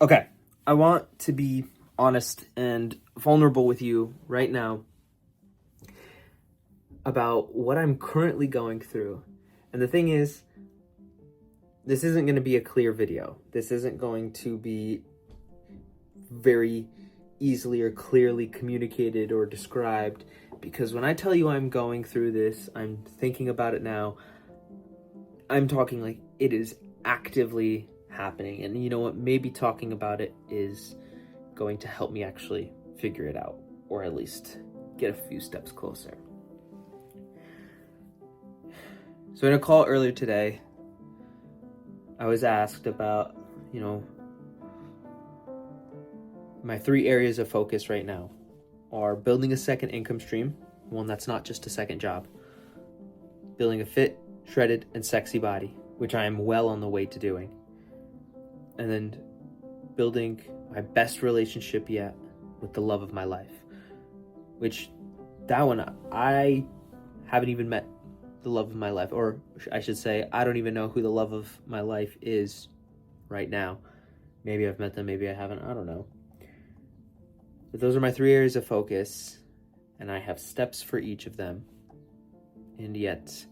Okay, I want to be honest and vulnerable with you right now about what I'm currently going through. And the thing is, this isn't going to be a clear video. This isn't going to be very easily or clearly communicated or described, because when I tell you I'm going through this, I'm thinking about it now, I'm talking like it is actively happening. And you know what? Maybe talking about it is going to help me actually figure it out, or at least get a few steps closer. So in a call earlier today, I was asked about, my 3 areas of focus right now are building a second income stream, one that's not just a second job, building a fit, shredded, and sexy body, which I am well on the way to doing, and then building my best relationship yet with the love of my life, which that one, I haven't even met the love of my life, or I should say, I don't even know who the love of my life is right now. Maybe I've met them, maybe I haven't, I don't know. But those are my 3 areas of focus, and I have steps for each of them. And yet,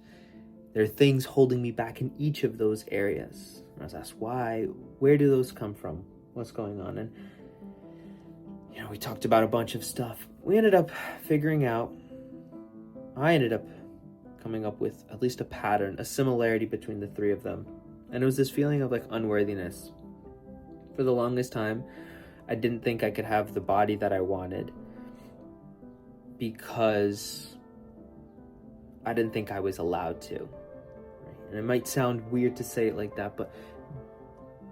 there are things holding me back in each of those areas. And I was asked, why? Where do those come from? What's going on? And, we talked about a bunch of stuff. We ended up figuring out, I ended up coming up with at least a pattern, a similarity between the 3 of them. And it was this feeling of like unworthiness. For the longest time, I didn't think I could have the body that I wanted because I didn't think I was allowed to. Right? And it might sound weird to say it like that, but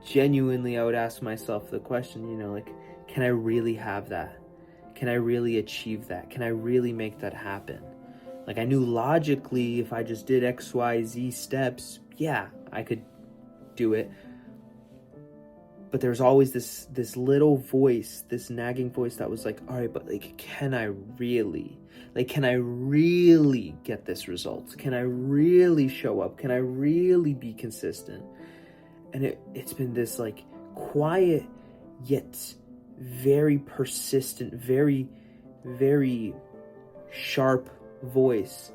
genuinely I would ask myself the question, can I really have that? Can I really achieve that? Can I really make that happen? Like, I knew logically if I just did X, Y, Z steps, yeah, I could do it. But there's always this little voice, this nagging voice that was like, all right, but like, can I really get this result? Can I really show up? Can I really be consistent? And it's been this like quiet, yet very persistent, very, very sharp voice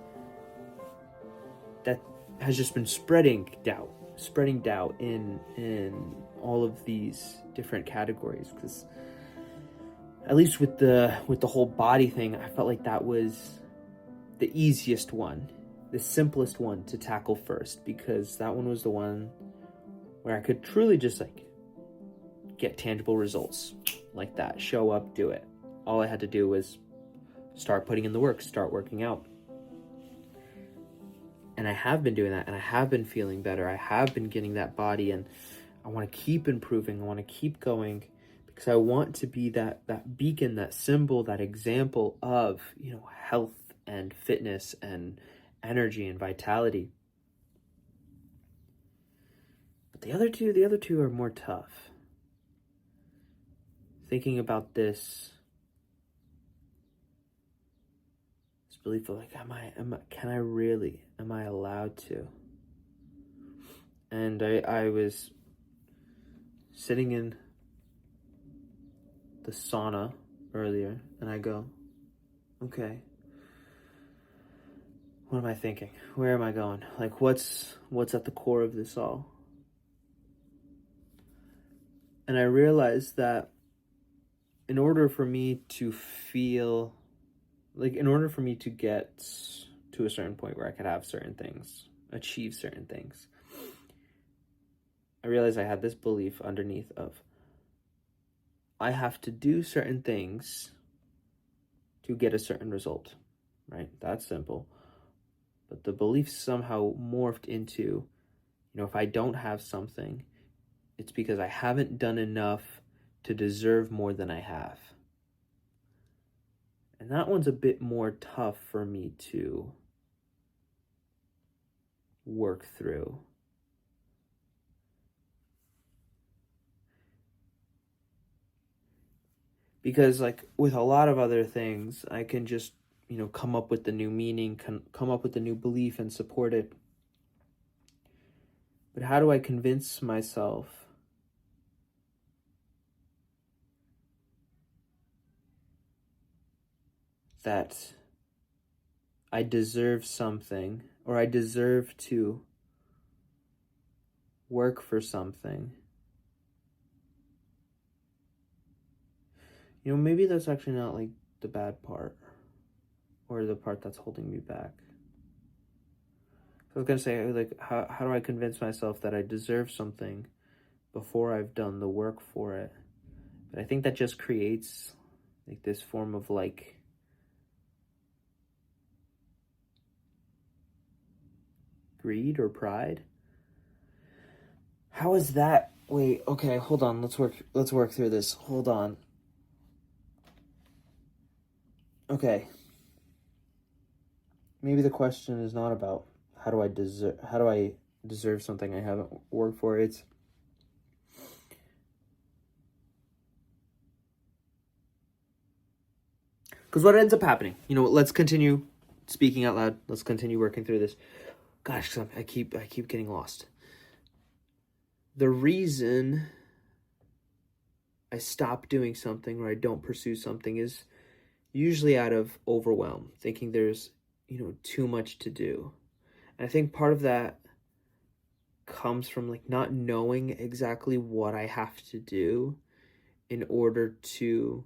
that has just been spreading doubt in all of these different categories. Because at least with the whole body thing, I felt like that was the easiest one, the simplest one to tackle first, because that one was the one where I could truly just like get tangible results like that, show up, do it. All I had to do was start putting in the work, start working out. And I have been doing that, and I have been feeling better. I have been getting that body, and I want to keep improving. I want to keep going, because I want to be that beacon, that symbol, that example of, health and fitness and energy and vitality. But the other two are more tough. Thinking about this belief of like, can I really, am I allowed to? And I was sitting in the sauna earlier, and I go, okay, what am I thinking? Where am I going? Like, what's at the core of this all? And I realized that in order for me to feel, like, in order for me to get to a certain point where I could have certain things, achieve certain things, I realized I had this belief underneath of, I have to do certain things to get a certain result, right? That's simple. But the belief somehow morphed into, if I don't have something, it's because I haven't done enough to deserve more than I have. And that one's a bit more tough for me to work through. Because like with a lot of other things, I can just, come up with the new meaning, come up with the new belief and support it. But how do I convince myself that I deserve something, or I deserve to work for something. You know, maybe that's actually not like the bad part, or the part that's holding me back. I was gonna say, like, how do I convince myself that I deserve something before I've done the work for it? But I think that just creates like this form of like greed or pride. How is that? Wait, okay, hold on. Let's work through this. Hold on. Okay. Maybe the question is not about how do I deserve something I haven't worked for. It's because what ends up happening, you know, let's continue speaking out loud. Let's continue working through this. Gosh, I keep getting lost. The reason I stop doing something or I don't pursue something is usually out of overwhelm, thinking there's, you know, too much to do. And I think part of that comes from like not knowing exactly what I have to do in order to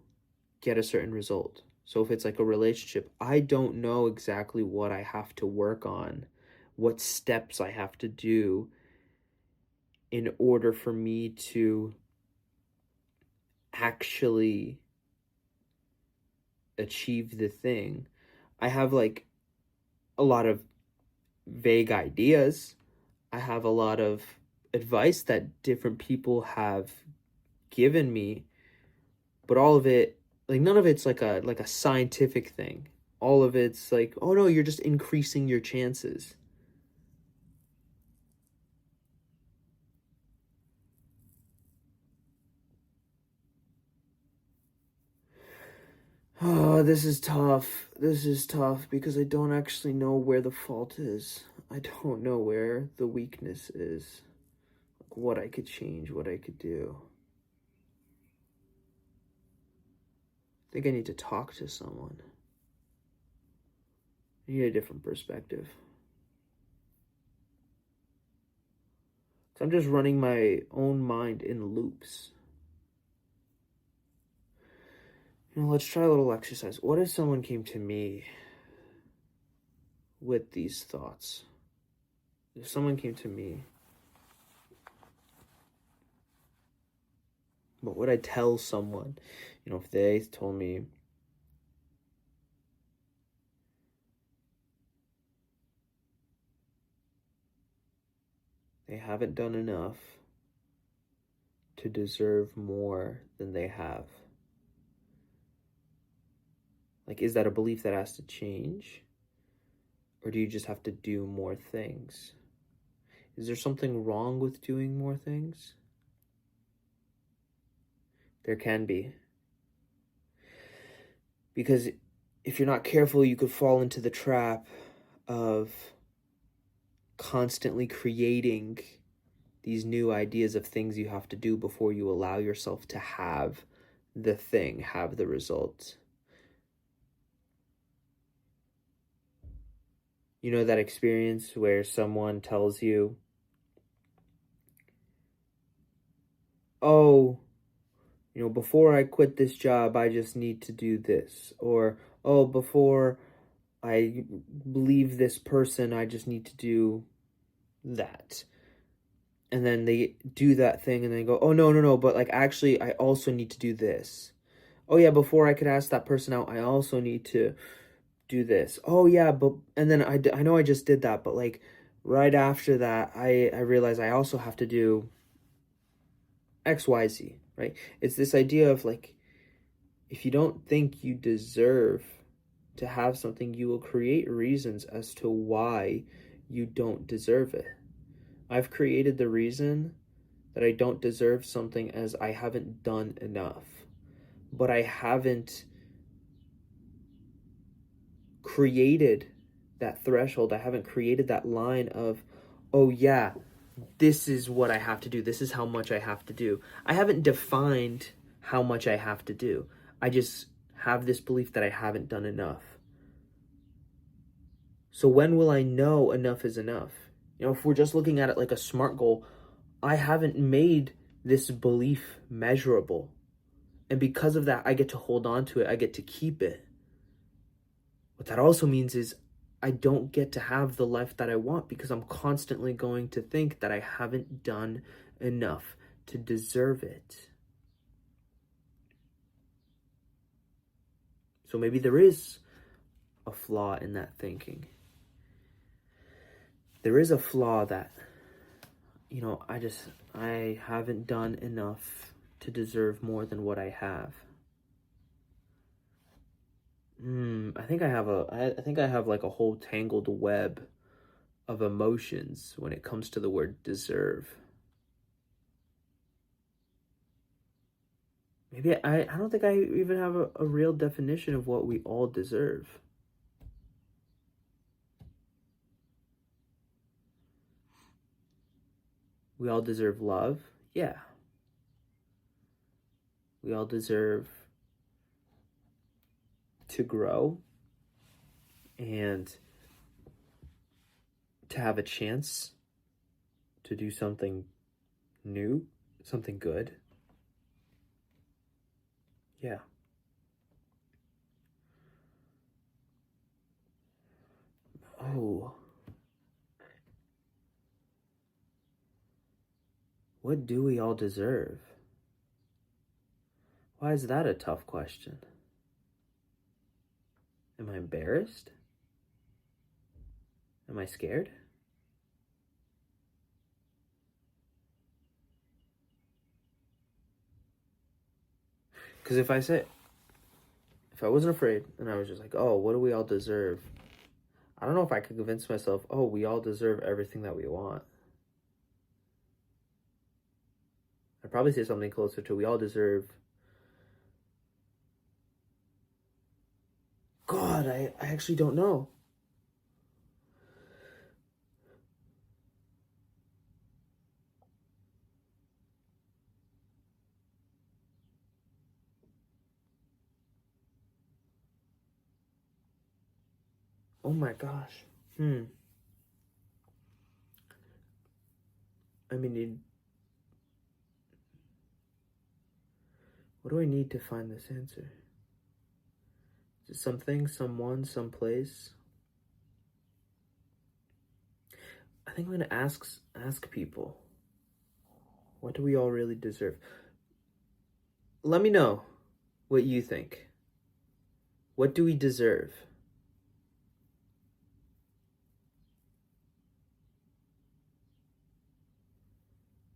get a certain result. So if it's like a relationship, I don't know exactly what I have to work on, what steps I have to do in order for me to actually achieve the thing. I have like a lot of vague ideas. I have a lot of advice that different people have given me, but all of it, like none of it's like a scientific thing. All of it's like, oh no, you're just increasing your chances. Oh, this is tough. This is tough because I don't actually know where the fault is. I don't know where the weakness is. Like what I could change, what I could do. I think I need to talk to someone. I need a different perspective. So I'm just running my own mind in loops. You know, let's try a little exercise. What if someone came to me with these thoughts? If someone came to me, what would I tell someone? You know, if they told me, they haven't done enough to deserve more than they have. Like, is that a belief that has to change? Or do you just have to do more things? Is there something wrong with doing more things? There can be. Because if you're not careful, you could fall into the trap of constantly creating these new ideas of things you have to do before you allow yourself to have the thing, have the result. You know that experience where someone tells you, oh, you know, before I quit this job, I just need to do this. Or, oh, before I leave this person, I just need to do that. And then they do that thing and they go, oh, no, but like actually, I also need to do this. Oh, yeah, before I could ask that person out, I also need to do this. Oh, yeah, but, and then I know I just did that, but like right after that, I realize I also have to do XYZ, right? It's this idea of like, if you don't think you deserve to have something, you will create reasons as to why you don't deserve it. I've created the reason that I don't deserve something as I haven't done enough, but I haven't created that threshold. I haven't created that line of, oh yeah, this is what I have to do. This is how much I have to do. I haven't defined how much I have to do. I just have this belief that I haven't done enough. So when will I know enough is enough? You know, if we're just looking at it like a SMART goal, I haven't made this belief measurable. And because of that, I get to hold on to it. I get to keep it. What that also means is I don't get to have the life that I want because I'm constantly going to think that I haven't done enough to deserve it. So maybe there is a flaw in that thinking. There is a flaw that, you know, I haven't done enough to deserve more than what I have. I think I have like a whole tangled web of emotions when it comes to the word deserve. Maybe I don't think I even have a real definition of what we all deserve. We all deserve love. Yeah. We all deserve to grow and to have a chance to do something new, something good. Yeah. Oh. What do we all deserve? Why is that a tough question? Am I embarrassed? Am I scared? Because if I wasn't afraid and I was just like, oh, what do we all deserve? I don't know if I could convince myself, oh, we all deserve everything that we want. I'd probably say something closer to we all deserve. God, I actually don't know. Oh my gosh. I mean, what do I need to find this answer? Is it something, someone, someplace? I think I'm gonna ask people. What do we all really deserve? Let me know what you think. What do we deserve?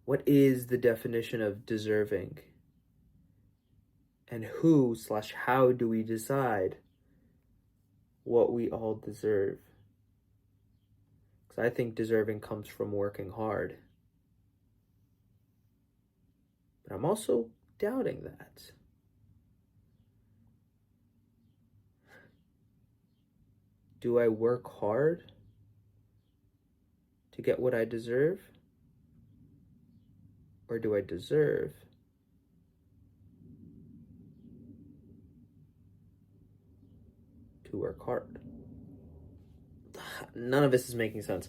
What is the definition of deserving? And who/how do we decide what we all deserve? Because I think deserving comes from working hard. But I'm also doubting that. Do I work hard to get what I deserve? Or do I deserve to work hard? None of this is making sense.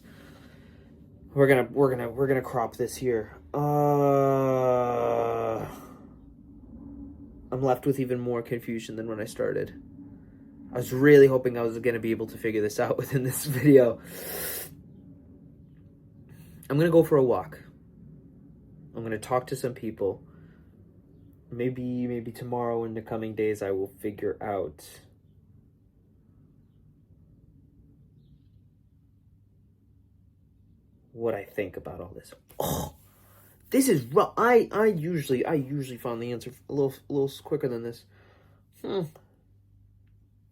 We're gonna crop this here. I'm left with even more confusion than when I started. I was really hoping I was gonna be able to figure this out within this video. I'm gonna go for a walk. I'm gonna talk to some people. Maybe tomorrow in the coming days I will figure out what I think about all this. Oh, this is rough. I usually find the answer a little quicker than this.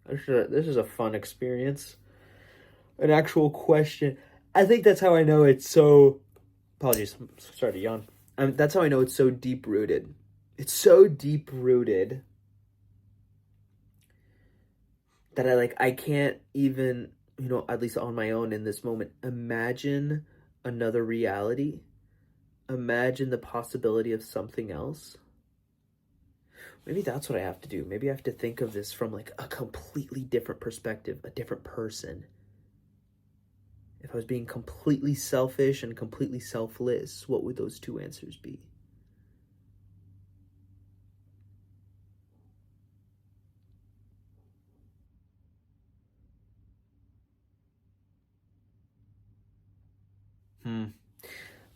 This is a fun experience. An actual question. I think that's how I know it's so. Apologies. I'm sorry to yawn. That's how I know it's so deep rooted. It's so deep rooted that I can't even, at least on my own in this moment, imagine another reality. Imagine the possibility of something else. Maybe that's what I have to do. Maybe I have to think of this from like a completely different perspective, a different person. If I was being completely selfish and completely selfless, what would those two answers be?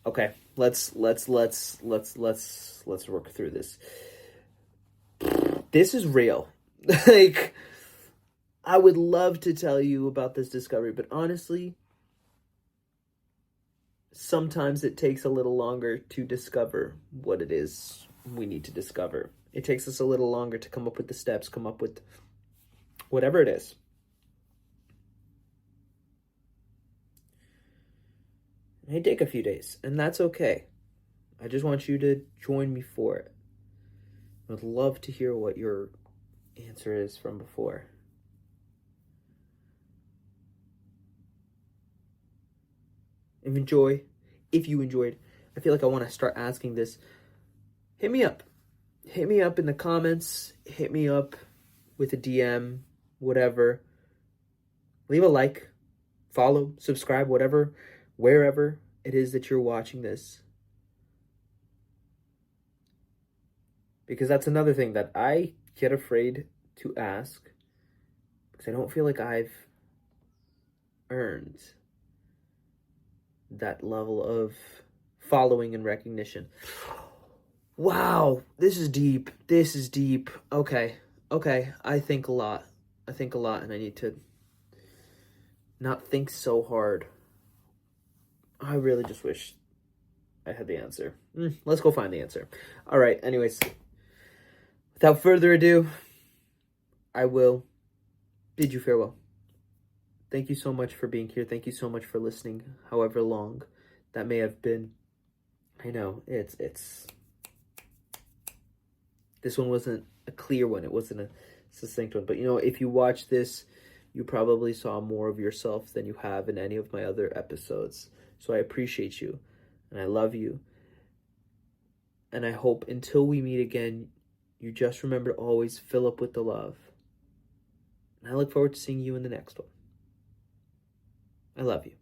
Okay, let's work through this. This is real. Like, I would love to tell you about this discovery, but honestly, sometimes it takes a little longer to discover what it is we need to discover. It takes us a little longer to come up with the steps, come up with whatever it is. It may take a few days, and that's okay. I just want you to join me for it. I'd love to hear what your answer is from before. If you enjoyed, I feel like I want to start asking this. Hit me up. Hit me up in the comments. Hit me up with a DM, whatever. Leave a like, follow, subscribe, whatever, wherever it is that you're watching this. Because that's another thing that I get afraid to ask, because I don't feel like I've earned that level of following and recognition. Wow, this is deep. Okay. I think a lot, and I need to not think so hard. I really just wish I had the answer. Let's go find the answer. All right, anyways, without further ado, I will bid you farewell. Thank you so much for being here. Thank you so much for listening, however long that may have been. I know, it's this one wasn't a clear one. It wasn't a succinct one. But, if you watch this, you probably saw more of yourself than you have in any of my other episodes. So I appreciate you, and I love you. And I hope until we meet again, you just remember to always fill up with the love. And I look forward to seeing you in the next one. I love you.